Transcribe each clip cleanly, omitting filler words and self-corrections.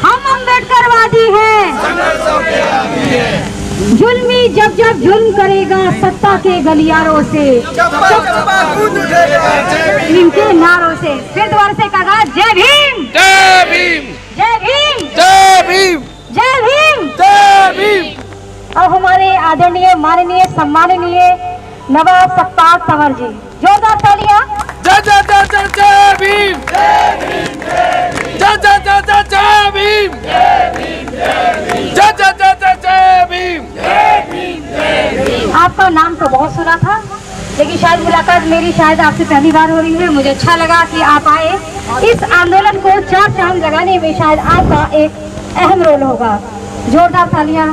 हम अम्बेडकरवादी हैं। जुल्मी जब जब जुल्म करेगा सत्ता के गलियारों से, इनके नारों से। फिर दोबारा से कहा, जय भीम, जय भीम, जय भीम, जय भीम, जय भीम, जय भीम। अब हमारे आदरणीय माननीय सम्माननीय नवाब सत्तार तंवर जी, जोरदार तालियां। जय जय जय जय जय भीम, जय भीम, जय जय जय जय जय भीम, जय भीम, जय जय जय जय जय भीम, जय भीम। आपका नाम तो बहुत सुना था, लेकिन शायद मुलाकात मेरी शायद आपसे पहली बार हो रही है। मुझे अच्छा लगा कि आप आए। इस आंदोलन को चार चांद लगाने में शायद आपका एक अहम रोल होगा। जोरदार तालियां।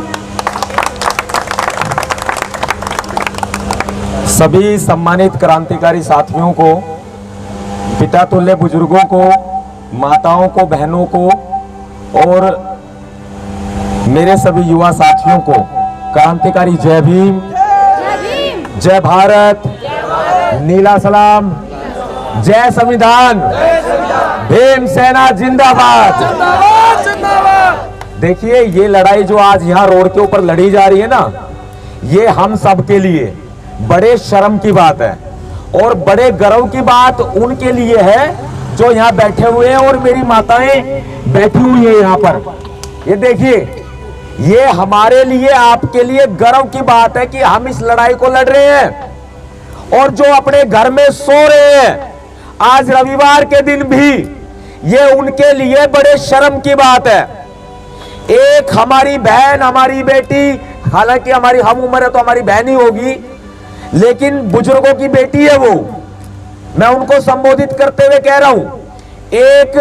सभी सम्मानित क्रांतिकारी साथियों को, पिता तुल्य बुजुर्गों को, माताओं को, बहनों को और मेरे सभी युवा साथियों को क्रांतिकारी जय भीम, जय भारत, नीला सलाम, जय संविधान, भीम सेना जिंदाबाद। देखिए, ये लड़ाई जो आज यहाँ रोड के ऊपर लड़ी जा रही है ना, ये हम सब के लिए बड़े शर्म की बात है और बड़े गर्व की बात उनके लिए है जो यहाँ बैठे हुए हैं और मेरी माताएं बैठी हुई है यहाँ पर। ये देखिए, ये हमारे लिए, आपके लिए गर्व की बात है कि हम इस लड़ाई को लड़ रहे हैं। और जो अपने घर में सो रहे हैं आज रविवार के दिन भी, ये उनके लिए बड़े शर्म की बात है। एक हमारी बहन, हमारी बेटी, हालांकि हमारी हम उम्र है तो हमारी बहन ही होगी, लेकिन बुजुर्गों की बेटी है वो, मैं उनको संबोधित करते हुए कह रहा हूं, एक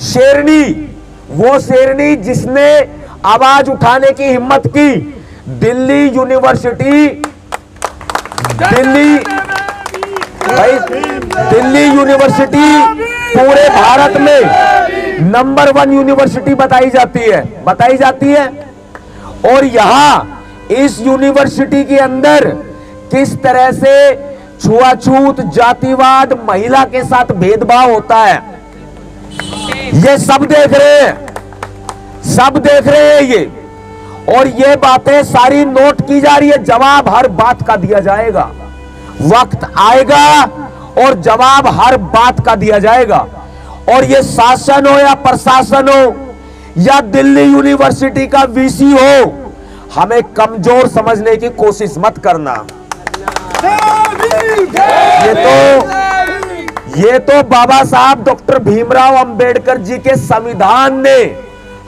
शेरनी, वो शेरनी जिसने आवाज उठाने की हिम्मत की, दिल्ली यूनिवर्सिटी, दिल्ली यूनिवर्सिटी पूरे भारत में नंबर 1 यूनिवर्सिटी बताई जाती है। और यहां इस यूनिवर्सिटी के अंदर किस तरह से छुआछूत, जातिवाद, महिला के साथ भेदभाव होता है, ये सब देख रहे हैं ये। और ये बातें सारी नोट की जा रही है। जवाब हर बात का दिया जाएगा, वक्त आएगा और जवाब हर बात का दिया जाएगा। और ये शासन हो या प्रशासन हो या दिल्ली यूनिवर्सिटी का वीसी हो, हमें कमजोर समझने की कोशिश मत करना। ये तो बाबा साहब डॉक्टर भीमराव अंबेडकर जी के संविधान ने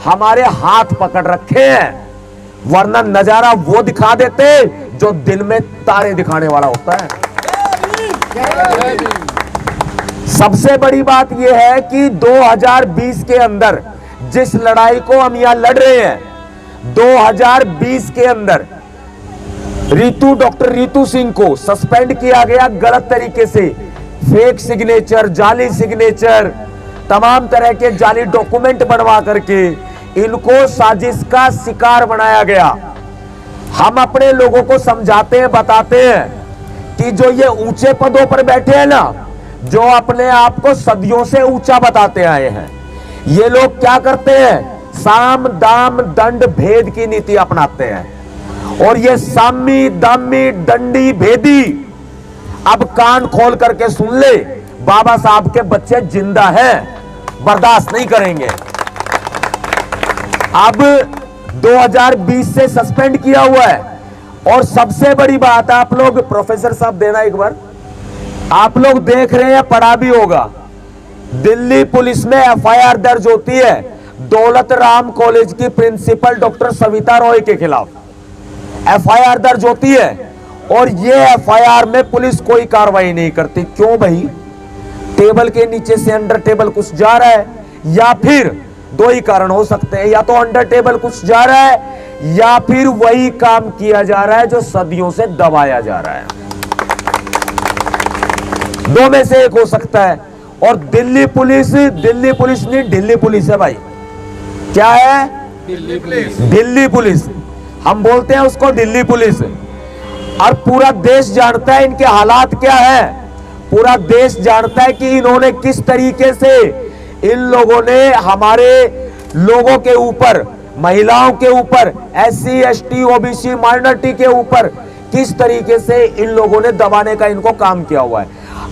हमारे हाथ पकड़ रखे हैं, वरना नजारा वो दिखा देते जो दिन में तारे दिखाने वाला होता है। सबसे बड़ी बात यह है कि 2020 के अंदर जिस लड़ाई को हम यहां लड़ रहे हैं, 2020 के अंदर डॉक्टर रितु सिंह को सस्पेंड किया गया गलत तरीके से, फेक सिग्नेचर, जाली सिग्नेचर, तमाम तरह के जाली डॉक्यूमेंट बनवा करके इनको साजिश का शिकार बनाया गया। हम अपने लोगों को समझाते हैं, बताते हैं कि जो ये ऊंचे पदों पर बैठे हैं ना, जो अपने आप को सदियों से ऊंचा बताते आए हैं, ये लोग क्या करते हैं, साम दाम दंड भेद की नीति अपनाते हैं। और ये सामी दामी दंडी भेदी अब कान खोल करके सुन ले, बाबा साहब के बच्चे जिंदा हैं, बर्दाश्त नहीं करेंगे। अब 2020 से सस्पेंड किया हुआ है। और सबसे बड़ी बात, आप लोग, प्रोफेसर साहब देना एक बार, आप लोग देख रहे हैं, पढ़ा भी होगा, दिल्ली पुलिस में एफआईआर दर्ज होती है दौलत राम कॉलेज की प्रिंसिपल डॉक्टर सविता रॉय के खिलाफ एफआईआर दर्ज होती है। और ये एफआईआर में पुलिस कोई कार्रवाई नहीं करती। क्यों भाई? टेबल के नीचे से अंडर टेबल कुछ जा रहा है, या फिर दो ही कारण हो सकते हैं, या तो अंडर टेबल कुछ जा रहा है या फिर वही काम किया जा रहा है जो सदियों से दबाया जा रहा है। दो में से एक हो सकता है। और दिल्ली पुलिस नहीं, ढिल्ली पुलिस है भाई। क्या है? दिल्ली पुलिस। हम बोलते हैं उसको दिल्ली पुलिस। और पूरा देश जानता है इनके हालात क्या है, पूरा देश जानता है कि इन्होंने किस तरीके से, इन लोगों ने हमारे लोगों के ऊपर, महिलाओं के ऊपर, SC ST OBC माइनॉरिटी के ऊपर किस तरीके से इन लोगों ने दबाने का इनको काम किया हुआ है।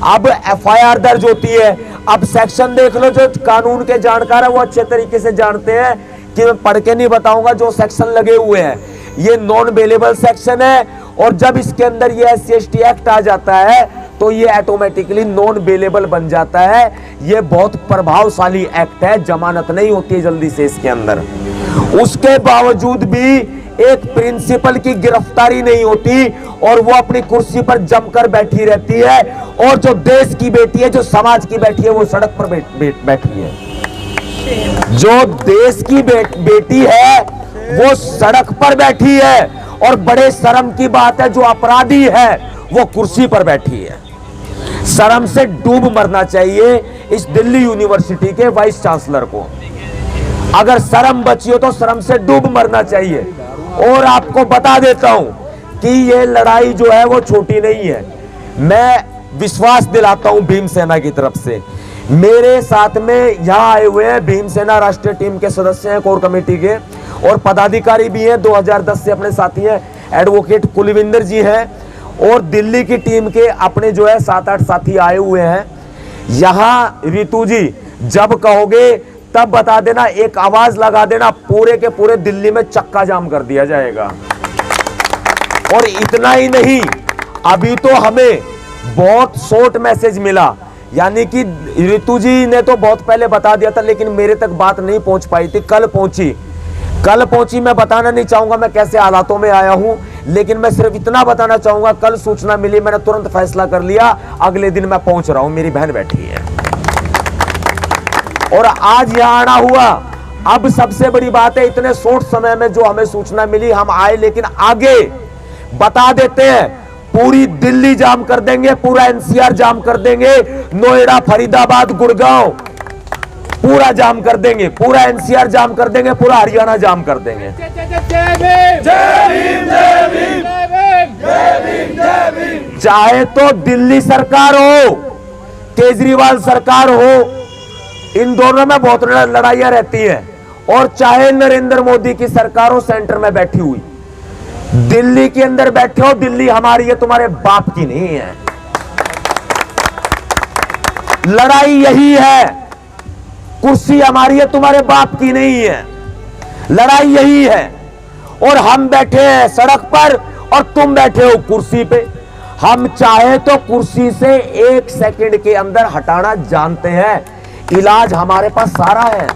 अब FIR दर्ज होती है, अब सेक्शन देख लो, जो कानून के जानकार है वो अच्छे तरीके से जानते हैं कि मैं पढ़ के नहीं बताऊंगा, जो सेक्शन लगे हुए हैं ये नॉन बेलेबल सेक्शन है, और जब इसके अंदर ये SC ST एक्ट आ जाता है तो ये ऑटोमेटिकली नॉन बेलेबल बन जाता है। ये बहुत प्रभावशाली एक्ट है, जमानत नहीं होती है जल्दी से इसके अंदर। उसके बावजूद भी एक प्रिंसिपल की गिरफ्तारी नहीं होती और वो अपनी कुर्सी पर जमकर बैठी रहती है, और जो देश की बेटी है, जो समाज की बेटी है, वो सड़क पर बैठी है। जो देश की बेटी है वो सड़क पर बैठी है, और बड़े शर्म की बात है जो अपराधी है वो कुर्सी पर बैठी है। शर्म से डूब मरना चाहिए इस दिल्ली यूनिवर्सिटी के वाइस चांसलर को। अगर शर्म बची हो तो शर्म से डूब मरना चाहिए। और आपको बता देता हूं कि ये लड़ाई जो है वो छोटी नहीं है। मैं विश्वास दिलाता हूं भीमसेना की तरफ से। मेरे साथ में यहां आए हुए हैं भीमसेना राष्ट्रीय टीम के सदस्य हैं, कोर कमेटी के, और पदाधिकारी भी हैं, 2010 से अपने साथी हैं। एडवोकेट कुलविंदर जी हैं, और दिल्ली की टीम के अपने जो है 7-8 साथी आए हुए हैं। यहां रितु जी जब कहोगे तब बता देना, एक आवाज लगा देना, पूरे के पूरे दिल्ली में चक्का जाम कर दिया जाएगा। और इतना ही नहीं, अभी तो हमें बहुत शॉर्ट मैसेज मिला, यानी कि रितु जी ने तो बहुत पहले बता दिया था, लेकिन मेरे तक बात नहीं पहुंच पाई थी। कल पहुंची। मैं बताना नहीं चाहूंगा मैं कैसे हालातों में आया हूं, लेकिन मैं सिर्फ इतना बताना चाहूंगा, कल सूचना मिली, मैंने तुरंत फैसला कर लिया, अगले दिन मैं पहुंच रहा हूं, मेरी बहन बैठी है और आज यहां आना हुआ। अब सबसे बड़ी बात है, इतने शॉर्ट समय में जो हमें सूचना मिली हम आए, लेकिन आगे बता देते हैं, पूरी दिल्ली जाम कर देंगे, पूरा NCR जाम कर देंगे, नोएडा, फरीदाबाद, गुड़गांव पूरा जाम कर देंगे, पूरा NCR जाम कर देंगे, पूरा हरियाणा जाम कर देंगे। चाहे तो दिल्ली सरकार हो, केजरीवाल सरकार हो, इन दोनों में बहुत लड़ाइयां रहती हैं, और चाहे नरेंद्र मोदी की सरकार हो सेंटर में बैठी हुई, दिल्ली के अंदर बैठे हो, दिल्ली हमारी है, तुम्हारे बाप की नहीं है। लड़ाई यही है, कुर्सी हमारी है, तुम्हारे बाप की नहीं है। लड़ाई यही है, और हम बैठे हैं सड़क पर और तुम बैठे हो कुर्सी पे। हम चाहे तो कुर्सी से 1 सेकंड के अंदर हटाना जानते हैं, इलाज हमारे पास सारा है,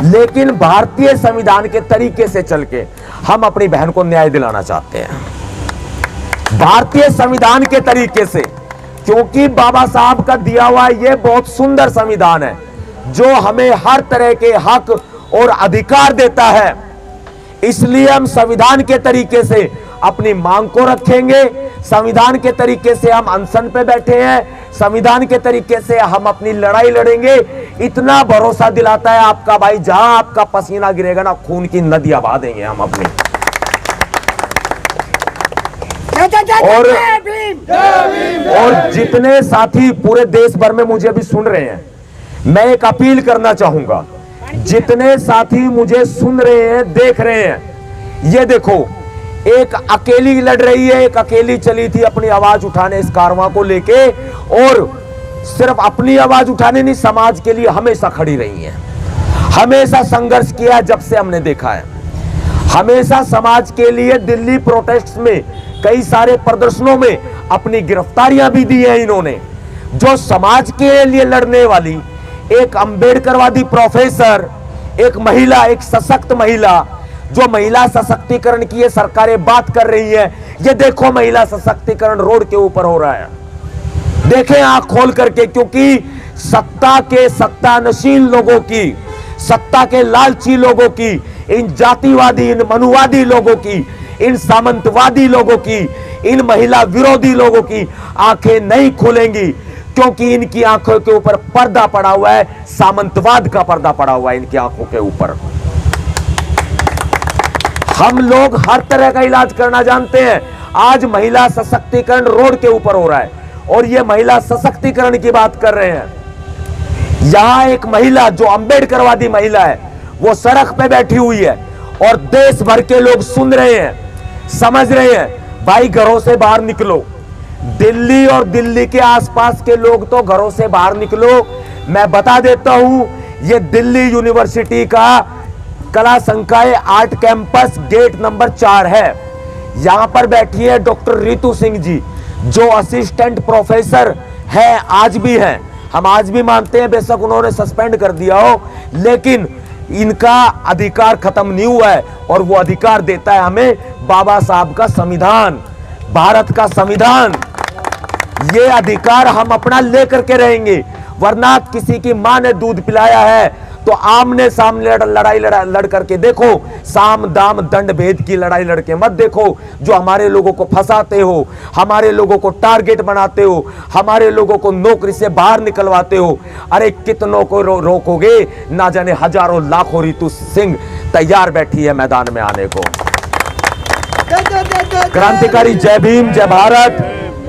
लेकिन भारतीय संविधान के तरीके से चल के हम अपनी बहन को न्याय दिलाना चाहते हैं, भारतीय संविधान के तरीके से, क्योंकि बाबा साहब का दिया हुआ यह बहुत सुंदर संविधान है जो हमें हर तरह के हक और अधिकार देता है। इसलिए हम संविधान के तरीके से अपनी मांग को रखेंगे, संविधान के तरीके से हम अनशन पे बैठे हैं, संविधान के तरीके से हम अपनी लड़ाई लड़ेंगे। इतना भरोसा दिलाता है आपका भाई, जहां आपका पसीना गिरेगा ना, खून की नदियां बहा देंगे हम अपनी। और जितने साथी पूरे देश भर में मुझे भी सुन रहे हैं, मैं एक अपील करना चाहूंगा, जितने साथी मुझे सुन रहे हैं, देख रहे हैं, ये देखो, एक अकेली लड़ रही है, एक अकेली चली थी अपनी आवाज उठाने इस कारवां को लेके, और सिर्फ अपनी आवाज उठाने नहीं, समाज के लिए हमेशा खड़ी रही है, हमेशा संघर्ष किया जब से हमने देखा है, हमेशा समाज के लिए दिल्ली प्रोटेस्ट में, कई सारे प्रदर्शनों में अपनी गिरफ्तारियां भी दी है इन्होंने। जो समाज के लिए लड़ने वाली एक अंबेडकरवादी प्रोफेसर, एक महिला, एक सशक्त महिला, जो महिला सशक्तिकरण की ये सरकारें बात कर रही है, ये देखो महिला सशक्तिकरण रोड के ऊपर हो रहा है, देखें आंख खोल करके, क्योंकि सत्ता के सत्तानशील लोगों की, सत्ता के लालची लोगों की, इन जातिवादी, इन मनुवादी लोगों की, इन सामंतवादी लोगों की, इन महिला विरोधी लोगों की आंखें नहीं खुलेंगी, क्योंकि इनकी आंखों के ऊपर पर्दा पड़ा हुआ है, सामंतवाद का पर्दा पड़ा हुआ है इनकी आंखों के ऊपर। हम लोग हर तरह का इलाज करना जानते हैं। आज महिला सशक्तिकरण रोड के ऊपर हो रहा है, और ये महिला सशक्तिकरण की बात कर रहे हैं। यहां एक महिला जो अंबेडकरवादी महिला है, वो सड़क पे बैठी हुई है और देश भर के लोग सुन रहे हैं, समझ रहे हैं। भाई घरों से बाहर निकलो, दिल्ली और दिल्ली के आसपास के लोग तो घरों से बाहर निकलो। मैं बता देता हूं, ये दिल्ली यूनिवर्सिटी का कला संकाय आर्ट कैंपस गेट नंबर 4 है। यहां पर बैठी है डॉक्टर रितु सिंह जी, जो असिस्टेंट प्रोफेसर है, आज भी हैं। हम आज भी मानते हैं, बेशक उन्होंने सस्पेंड कर दिया हो, लेकिन इनका अधिकार खत्म नहीं हुआ है और वो अधिकार देता है हमें बाबा साहब का संविधान, भारत का संविधान। ये अधिकार हम अपना लेकर के रहेंगे, वरना किसी की मां ने दूध पिलाया है तो आमने सामने लड़ाई लड़ करके देखो, साम दाम दंड भेद की लड़ाई लड़के मत देखो। जो हमारे लोगों को फंसाते हो, हमारे लोगों को टारगेट बनाते हो, हमारे लोगों को नौकरी से बाहर निकलवाते हो, अरे कितनों को रोकोगे? ना जाने हजारों लाखों रितु सिंह तैयार बैठी है मैदान में आने को। क्रांतिकारी जय भीम, जय भारत,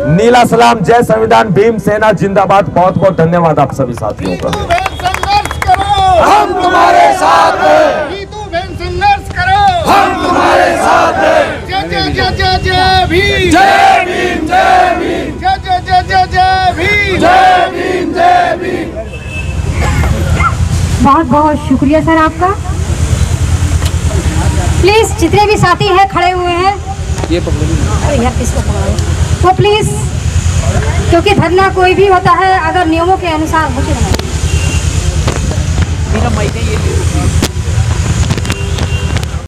नीला सलाम, जय संविधान, भीम सेना जिंदाबाद। बहुत बहुत धन्यवाद आप सभी साथियों का। संघर्ष करो, हम तुम्हारे साथ हैं। नीतू बहन संघर्ष करो, हम तुम्हारे साथ हैं। जय जय जय जय जय भीम, जय भीम, जय भीम, जय जय जय जय जय भीम, जय भीम, जय भीम। बहुत बहुत शुक्रिया सर आपका। प्लीज जितने भी साथी हैं खड़े हुए हैं, ये अरे यार किसको पकड़ो, वो प्लीज, क्योंकि धरना कोई भी होता है अगर नियमों के अनुसार मुझे मेरा माइक है ये।